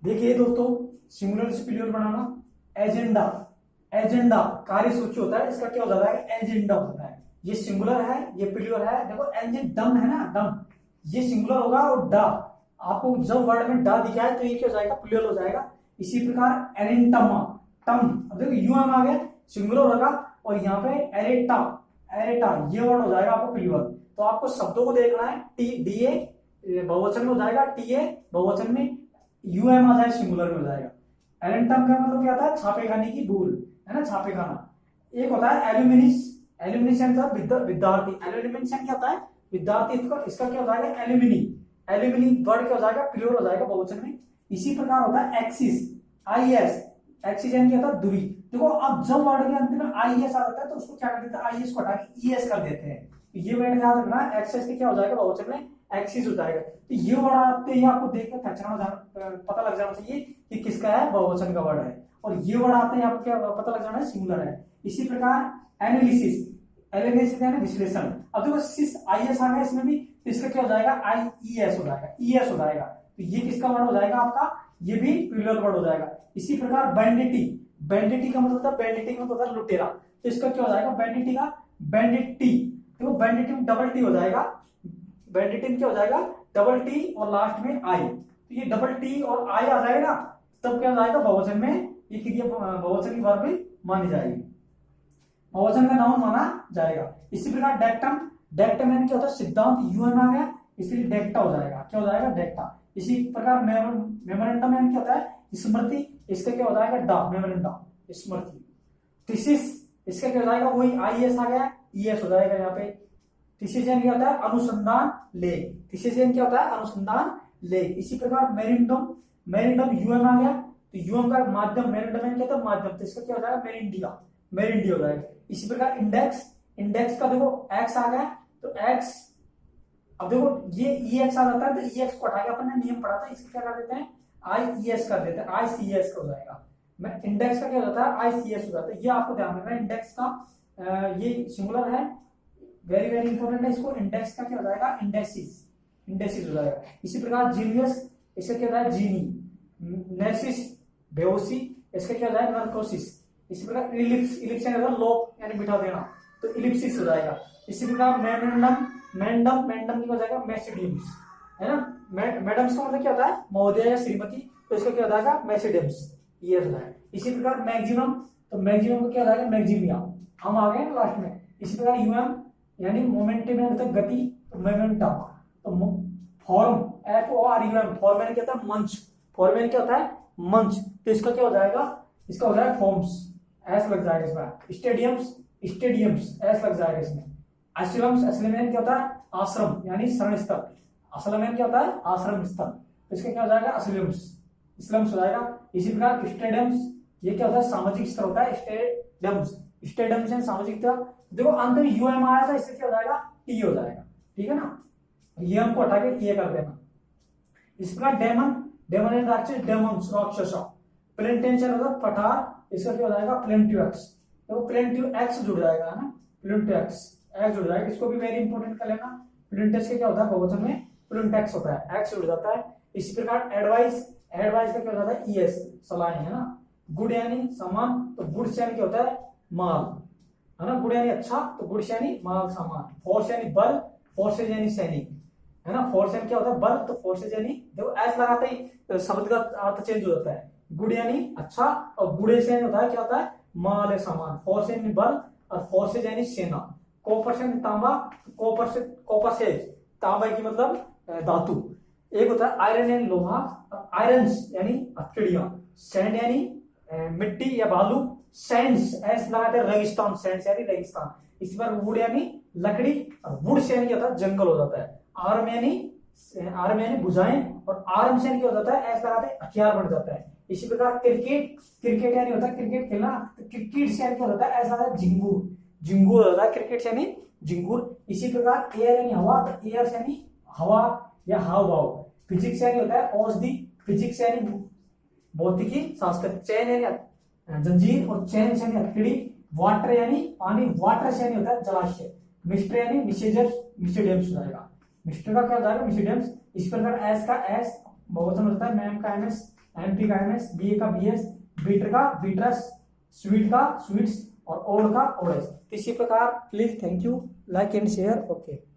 देखिए दोस्तों, सिंगुलर से प्लूरल बनाना। एजेंडा, एजेंडा कार्य सूची होता है, इसका क्या हो जाता है? एजेंडा होता है। ये सिंगुलर है, ये प्लूरल है। देखो एजेंडम है ना, डम, ये सिंगुलर होगा और डा, आपको जब वर्ड में डा दिखा है तो ये क्या हो जाएगा? प्लूरल हो जाएगा। इसी प्रकार एरेंटमा, टम, अब देखो यूएम आ गया, सिंगुलर होगा, और यहाँ पे एरेटा, एरेटा ये वर्ड हो जाएगा आपको प्लूरल। तो आपको शब्दों को देखना है। टी डी ए बहुवचन में हो जाएगा, टी ए बहुवचन में, यूएम आ जाए सिंगुलर में हो जाएगा। एरेंटम का मतलब क्या होता है? छापे खाने की धूल, है ना, छापे खाना। एक होता है एल्यूमिनिस, एल्यूमिनिशन का विद्यार्थी, एल्यूमिनिशन क्या होता है? विद्यार्थी। इसका क्या हो जाएगा? एल्यूमिनी, एल्यूमिनी वर्ड क्या हो जाएगा? प्लूरल हो जाएगा बहुवचन में। इसी प्रकार होता है एक्सिस, आई एस, एक्सिस यानी क्या होता है? दूरी। देखो अब जब वर्ड के अंत में आई एस आ जाता है तो उसको क्या कर देते हैं? आई एस को हटा के ई एस कर देते हैं। ये वर्ड याद रखना, एक्सेस के क्या हो जाएगा? बहुवचन में एक्सिस हो जाएगा। तो ये वर्ड आते ही आपको देख के पता लग जाना चाहिए कि किसका है? बहुवचन का वर्ड है। और ये वर्ड आते ही आपको क्या पता लग जाना है? सिंगुलर है। इसी प्रकार एनालिसिस, एनालिसिस यानी विश्लेषण। अब देखो सिस आई एस आ गया इसमें भी, तो इसका क्या हो जाएगा? आई ई एस हो जाएगा, ई एस हो जाएगा। तो ये किसका वर्ड हो जाएगा आपका? ये भी प्लूरल वर्ड हो जाएगा। इसी प्रकार बैंडिटी, बैंडिटी का मतलब होता है, बैंडिटी का मतलब होता है लुटेरा, तो इसका क्या हो जाएगा? बैंडिटी का बैंडिटी। देखो बैंडिटी में डबल टी हो जाएगा, बैंडिटी में क्या हो जाएगा? डबल टी और लास्ट में आई। तो ये डबल टी और आई आ जाएगा, तब क्या हो जाएगा? बहुवचन में ये क्रिया बहुवचन की वर्ब भी मानी जाएगी, बहुवचन का नाउन माना जाएगा। इसी प्रकार डेक्टम, डेक्टम यानी क्या होता है? सिद्धांत, यूएन आ गया इसलिए डेक्टा हो जाएगा। क्या हो जाएगा? डेक्टा। इसी प्रकार मेमोरेंडम यानी क्या होता है? स्मृति, इसका क्या हो जाएगा? डा, मेमोरेंडम स्मृति। थीसिस, इसका क्या हो जाएगा? वही आई एस आ गया, ई एस हो जाएगा यहाँ पे। थीसिस यानी क्या होता है? अनुसंधान लेख, थीसिस यानी क्या होता है? अनुसंधान लेख। इसी प्रकार मेरिंडम, मेरिंडम यूएम आ गया, तो यूएम का माध्यम, मेरिंडम यानी क्या होता है? माध्यम, तो इसका क्या हो जाएगा? मेरिंडिया, मेरिंडिया हो जाएगा। इसी प्रकार इंडेक्स, इंडेक्स का देखो एक्स आ गया, तो एक्स, अब देखो ये ई एक्स आ जाता है तो ई एक्स को हटा के अपन ने नियम पढ़ा था, इसको क्या कर देते हैं? आई ई एस कर देते हैं, आई सी एस का हो जाएगा। मैं इंडेक्स का क्या हो जाता है? आई सी एस हो जाता है। ये आपको ध्यान रखना है, इंडेक्स का ये सिंगुलर है, वेरी वेरी इंपॉर्टेंट है। इसको इंडेक्स का क्या हो जाएगा? इंडेक्सिस, इंडेक्सिस हो जाएगा। इसी प्रकार जीनियस, इसका क्या होता है? जीनी। नर्सिस, बेहोशी, इसका क्या हो जाएगा? नर्कोसिस। इसी प्रकार इलिप्स, इलिप्स यानी लोप यानी बिठा देना, तो इलिप्सिस हो जाएगा। इसी प्रकार मेमोरेंडम, मैंडम, मैंडम की हो जाएगा मैसिडियम्स, है ना। मैडम्स का मतलब क्या होता है? महोदय या श्रीमती, तो इसका क्या हो जाएगा? मैसिडियम्स, ये हो जाएगा। इसी प्रकार मैक्सिमम, तो मैक्सिमम को क्या हो जाएगा? मैक्सिमिया, हम आ गए लास्ट में। इसी प्रकार यूएम यानी मोमेंटम यानी होता है गति, तो मोमेंटम। तो form, F O R U M, form यानी क्या होता है? मंच, फॉर्म यानी क्या होता है? मंच, तो इसका क्या हो जाएगा? इसका हो जाएगा फॉर्म्स, एस लग जाएगा इसमें। स्टेडियम्स, स्टेडियम्स एस लग जाएगा इसमें। एसिलम्स, एसिलम क्या होता है? आश्रम यानी शरण स्थल, असलम क्या होता है? आश्रम स्थल, तो इसका क्या हो जाएगा? असलम्स, इस्लम्स हो जाएगा। इसी प्रकार स्टेडियम्स, ये क्या होता है? सामाजिक स्तर होता है, स्टेडियम्स, स्टेडियम्स यानी सामाजिक स्तर। देखो अंत में यूएम आया था, इससे क्या हो जाएगा? टी हो जाएगा, ठीक है ना। ये हमको हटा के ये कर देना। इस प्रकार डेमन, डेमन एंड राक्षस, डेमन्स राक्षस। प्लेंटेंशन होता है पठार, इसका क्या हो जाएगा? प्लेंटिव एक्स, तो प्लेंटिव एक्स जुड़ जाएगा, है ना, प्लेंटिव एक्स, एक्स जुड़ जाएगा। इसको भी वेरी इंपॉर्टेंट कर लेना। प्लेंटेक्स का क्या होता है? बहुवचन में प्लेंटेक्स होता है, एक्स जुड़ जाता है। इसी प्रकार एडवाइस, एडवाइस का क्या हो जाता है? ई एस, सलाह, है ना। गुड यानी सामान, तो गुड्स यानी क्या होता है? माल, है ना। गुड यानी अच्छा, तो गुड्स यानी माल, सामान। फोर्स यानी बल, फोर्सेज यानी सैनिक, है ना। फोर्स यानी क्या होता है? बल, तो फोर्सेज यानी, देखो एस लगाते ही शब्द का अर्थ चेंज हो जाता है। गुड यानी अच्छा, और गुडेस यानी होता है क्या होता है? माल है, सामान। फोर्स यानी बल, और फोर्सेज यानी सेना। कॉपर यानी तांबा, कॉपर से, कॉपर से तांबा की मतलब धातु। एक होता है आयरन यानी लोहा, और आयरन्स यानी हथकड़ियां। सैंड यानी मिट्टी या बालू, सैंड्स एस लगाते हैं रेगिस्तान, सैंड्स यानी रेगिस्तान। इस बार वुड यानी लकड़ी, और वुड्स यानी क्या होता है? जंगल हो जाता है। आर्म यानी भुजाएं, और आर्म्स यानी क्या हो जाता है? एस लगाते हैं हथियार बन जाता है। इसी प्रकार क्रिकेट, क्रिकेट यानी होता है क्रिकेट खेलना, तो क्रिकेट यानी क्या होता है? ऐसा है झिंगूर, झिंगूर होता है क्रिकेट यानी झिंगूर। इसी प्रकार एयर यानी हवा, तो एयर यानी हवा या हाव भाव। फिजिक्स यानी होता है औषधि, फिजिक्स यानी भौतिकी शास्त्र। चैन यानी जंजीर, और चैन यानी हथकड़ी। वाटर यानी पानी, वाटर यानी होता है जलाशय। मिस्टर यानी मिसेजर, मिसेडियम्स हो जाएगा। मिस्टर का क्या हो जाएगा? मिसेडियम्स। इस प्रकार एस का एस बहुवचन होता है, मैम का एमएस, एमपी का एमएस, बीए का बीएस, बीटर का बीट्रस, स्वीट का स्वीट्स और ओड का ओडस। इसी प्रकार please thank you, like and share. Okay.